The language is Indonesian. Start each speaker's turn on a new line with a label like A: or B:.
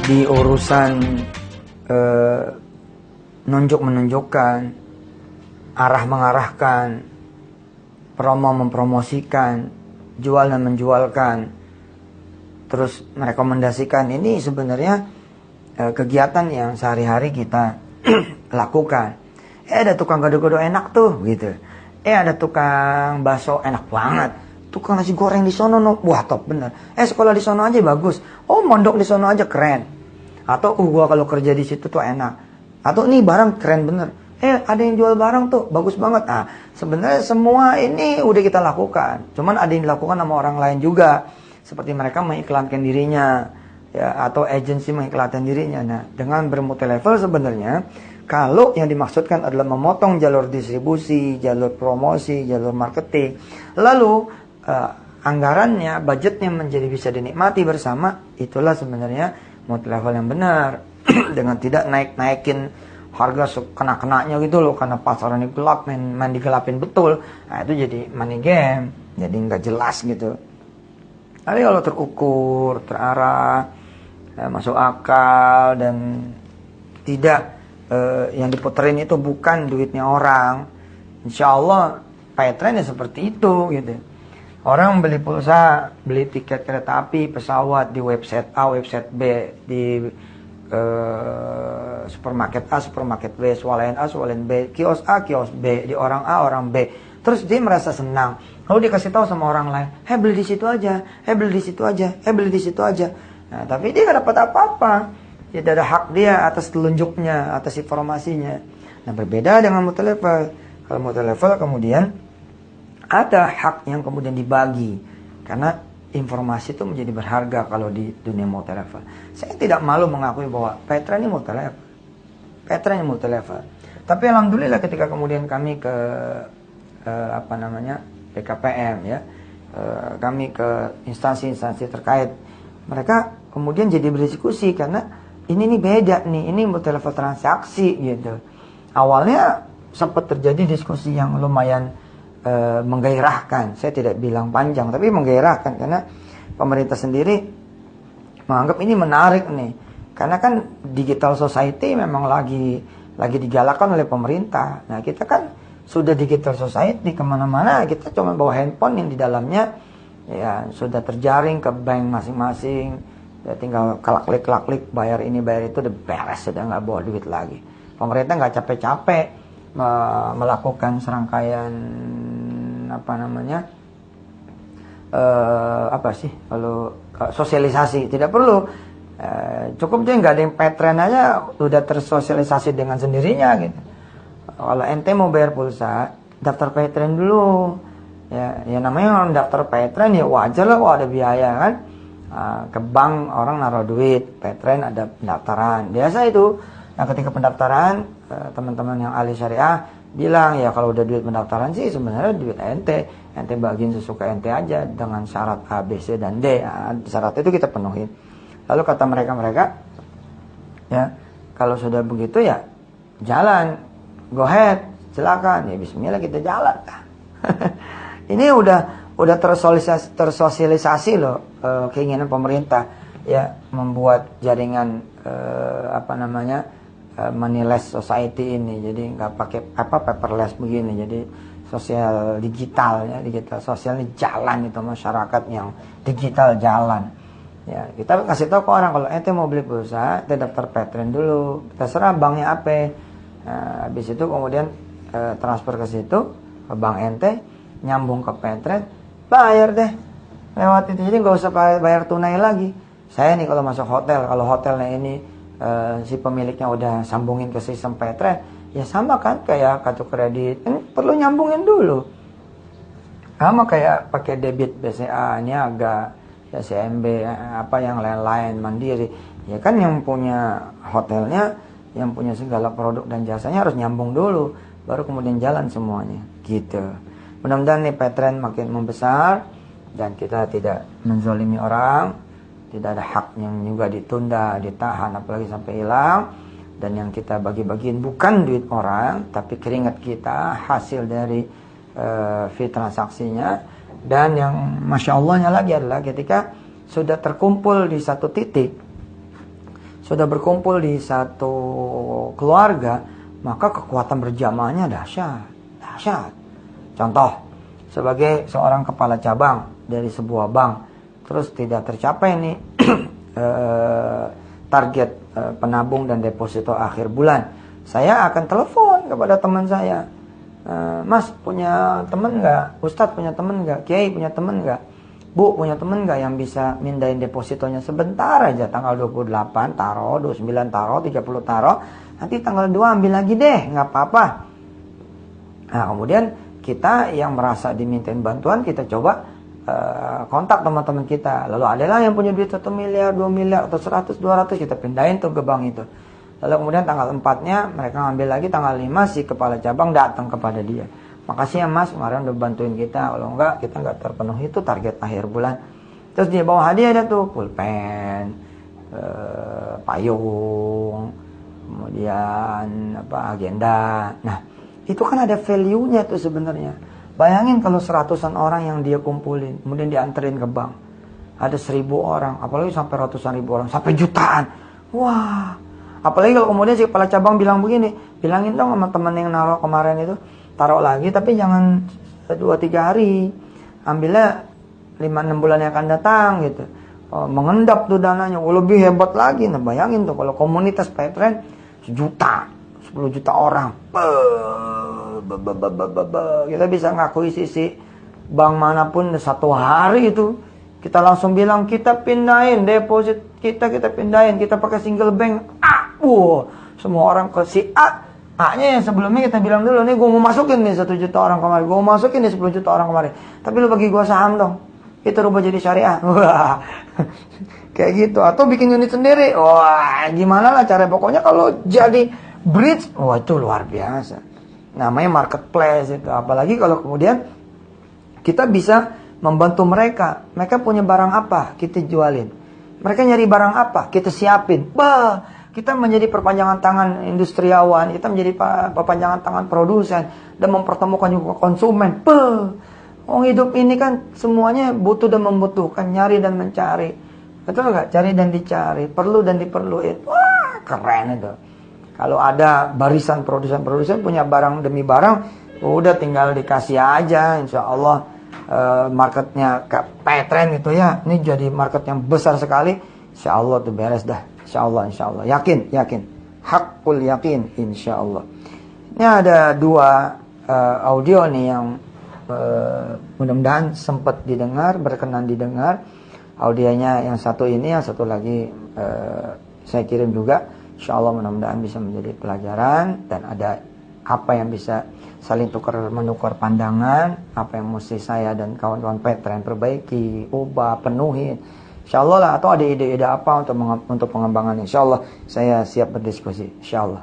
A: di urusan menunjuk-menunjukkan, arah mengarahkan, promo mempromosikan, jual dan menjualkan, terus merekomendasikan, ini sebenarnya kegiatan yang sehari-hari kita lakukan. Ada tukang gado-gado enak tuh gitu. Ada tukang bakso enak banget. Tukang nasi goreng di sono, wah top bener. Sekolah di sono aja bagus. Oh, mondok di sono aja keren. Atau gua kalau kerja di situ tuh enak. Atau nih barang keren bener. Ada yang jual barang tuh bagus banget. Nah, sebenarnya semua ini udah kita lakukan. Cuman ada yang dilakukan sama orang lain juga. Seperti mereka mengiklankan dirinya, ya, atau agensi mengiklankan dirinya. Nah, dengan bermulti-level sebenarnya, kalau yang dimaksudkan adalah memotong jalur distribusi, jalur promosi, jalur marketing, lalu anggarannya, budgetnya menjadi bisa dinikmati bersama, itulah sebenarnya multi-level yang benar. Dengan tidak naik-naikin harga kena-kenanya gitu loh, karena pasaran gelap, main digelapin betul. Nah, itu jadi money game, jadi nggak jelas gitu. Tapi kalau terukur, terarah, masuk akal, dan tidak yang diputerin itu bukan duitnya orang, insya Allah paytrend ya seperti itu gitu. Orang beli pulsa, beli tiket kereta api, pesawat di website A, website B, di supermarket A, supermarket B, swalayan A, swalayan B, kios A, kios B, di orang A, orang B. Terus dia merasa senang. Lalu dia kasih tahu sama orang lain, beli di situ aja, beli di situ aja, beli di situ aja. Nah, tapi dia nggak dapat apa-apa. Tidak ada hak dia atas telunjuknya, atas informasinya. Nah, berbeda dengan multi-level. Kalau multi-level kemudian ada hak yang kemudian dibagi. Karena informasi itu menjadi berharga kalau di dunia multi-level. Saya tidak malu mengakui bahwa Petra ini multi-level. Petra ini multi-level. Tapi alhamdulillah ketika kemudian kami ke BKPM ya, kami ke instansi-instansi terkait, mereka kemudian jadi berdiskusi karena ini nih beda nih, ini multi-level transaksi gitu. Awalnya sempat terjadi diskusi yang lumayan menggairahkan. Saya tidak bilang panjang, tapi menggairahkan karena pemerintah sendiri menganggap ini menarik nih. Karena kan digital society memang lagi digalakkan oleh pemerintah. Nah, kita kan sudah digital society, kemana-mana kita cuma bawa handphone yang di dalamnya ya sudah terjaring ke bank masing-masing. Ya, tinggal klik bayar ini bayar itu udah beres, sudah nggak bawa duit lagi. Pemerintah nggak capek-capek melakukan serangkaian sosialisasi, tidak perlu, cukup dia nggak ada yang Paytrend aja udah tersosialisasi dengan sendirinya gitu. Kalau ente mau bayar pulsa, daftar Paytrend dulu ya namanya orang daftar Paytrend ya wajar lah, ada biaya kan. Ke bank orang naruh duit, Paytrend ada pendaftaran biasa itu. Nah, ketika pendaftaran, teman-teman yang ahli syariah bilang ya kalau udah duit pendaftaran sih sebenarnya duit ente bagiin sesuka ente aja dengan syarat A, B, C, dan D. Syarat itu kita penuhin. Lalu kata mereka ya kalau sudah begitu ya jalan, go ahead, silakan, ya bismillah kita jalan. Ini udah tersosialisasi loh keinginan pemerintah ya membuat jaringan money-less society ini. Jadi nggak pakai paperless begini. Jadi sosial digital ya, digital sosial ini jalan, itu masyarakat yang digital jalan. Ya, kita kasih tahu ke orang kalau ente mau beli pulsa, ente daftar Paytrend dulu, terserah banknya apa. Nah, habis itu kemudian transfer ke situ ke bank ente, nyambung ke Paytrend, bayar deh lewat itu. Jadi nggak usah bayar tunai lagi. Saya nih kalau masuk hotel, kalau hotelnya ini si pemiliknya udah sambungin ke sistem Paytrend, ya sama kan kayak kartu kredit, ini perlu nyambungin dulu. Sama kayak pakai debit BCA, Niaga, ya CMB, apa yang lain-lain, Mandiri. Ya kan yang punya hotelnya, yang punya segala produk dan jasanya harus nyambung dulu, baru kemudian jalan semuanya. Gitu. Mudah-mudahan nih Paytrend makin membesar dan kita tidak menzolimi orang. Tidak ada hak yang juga ditunda, ditahan, apalagi sampai hilang. Dan yang kita bagi-bagiin bukan duit orang, tapi keringat kita, hasil dari fee transaksinya. Dan yang Masya Allahnya lagi adalah ketika sudah terkumpul di satu titik, sudah berkumpul di satu keluarga, maka kekuatan berjamaahnya dahsyat. Dahsyat. Contoh, sebagai seorang kepala cabang dari sebuah bank, terus tidak tercapai nih target penabung dan deposito akhir bulan, saya akan telepon kepada teman saya, Mas punya temen nggak? Ustadz punya temen nggak? Kiai punya temen nggak? Bu punya temen nggak yang bisa mindahin depositonya sebentar aja, tanggal 28 taruh, 29 taruh, 30 taruh, nanti tanggal 2 ambil lagi deh, nggak apa-apa. Nah kemudian kita yang merasa dimintain bantuan, kita coba kontak teman-teman kita. Lalu adalah yang punya duit 1 miliar, 2 miliar, atau 100, 200, kita pindahin tuh ke bank itu. Lalu kemudian tanggal 4-nya mereka ngambil lagi, tanggal 5 si kepala cabang datang kepada dia. Makasih ya Mas, kemarin udah bantuin kita. Kalau enggak, kita enggak terpenuhi itu target akhir bulan. Terus dia bawa hadiah ada tuh, pulpen, payung, kemudian agenda. Nah, itu kan ada value-nya tuh sebenarnya. Bayangin kalau 100-an orang yang dia kumpulin, kemudian dianterin ke bank. Ada 1.000 orang, apalagi sampai ratusan ribu orang, sampai jutaan. Wah, apalagi kalau kemudian si kepala cabang bilang begini, bilangin dong sama temen yang naruh kemarin itu, taruh lagi tapi jangan 2-3 hari, ambilnya 5-6 bulan yang akan datang gitu. Mengendap tuh dananya, lebih hebat lagi. Nah bayangin tuh kalau komunitas Petren 1 juta, 10 juta orang, kita bisa ngakuisisi bank manapun 1 hari itu. Kita langsung bilang kita pindahin deposit kita pindahin, kita pakai single bank. Semua orang ke si A-nya yang sebelumnya kita bilang dulu, nih gue mau masukin nih 1 juta orang kemarin, gue mau masukin nih 10 juta orang kemarin, tapi lu bagi gue saham dong, itu rubah jadi syariah. Wah, kayak gitu. Atau bikin unit sendiri. Wah, gimana lah cara, pokoknya kalau jadi bridge, wah itu luar biasa. Namanya marketplace itu. Apalagi kalau kemudian kita bisa membantu mereka. Mereka punya barang apa, kita jualin. Mereka nyari barang apa, kita siapin. Kita menjadi perpanjangan tangan industriawan, kita menjadi perpanjangan tangan produsen, dan mempertemukan juga konsumen. Hidup ini kan semuanya butuh dan membutuhkan, nyari dan mencari. Betul nggak? Cari dan dicari, perlu dan diperluin. Wah, keren itu. Kalau ada barisan produsen punya barang demi barang, udah tinggal dikasih aja, insya Allah marketnya Petren gitu ya. Ini jadi market yang besar sekali, insya Allah tuh beres dah. Insya Allah. Yakin. Hakul yakin, insya Allah. Ini ada 2 audio nih yang mudah-mudahan sempat didengar, berkenan didengar. Audionya yang satu ini, yang satu lagi saya kirim juga. Insya Allah mudah-mudahan bisa menjadi pelajaran, dan ada apa yang bisa saling menukar pandangan, apa yang mesti saya dan kawan-kawan Petren perbaiki, ubah, penuhin. Insya Allah lah, atau ada ide-ide apa untuk pengembangan. Insya Allah saya siap berdiskusi. Insya Allah.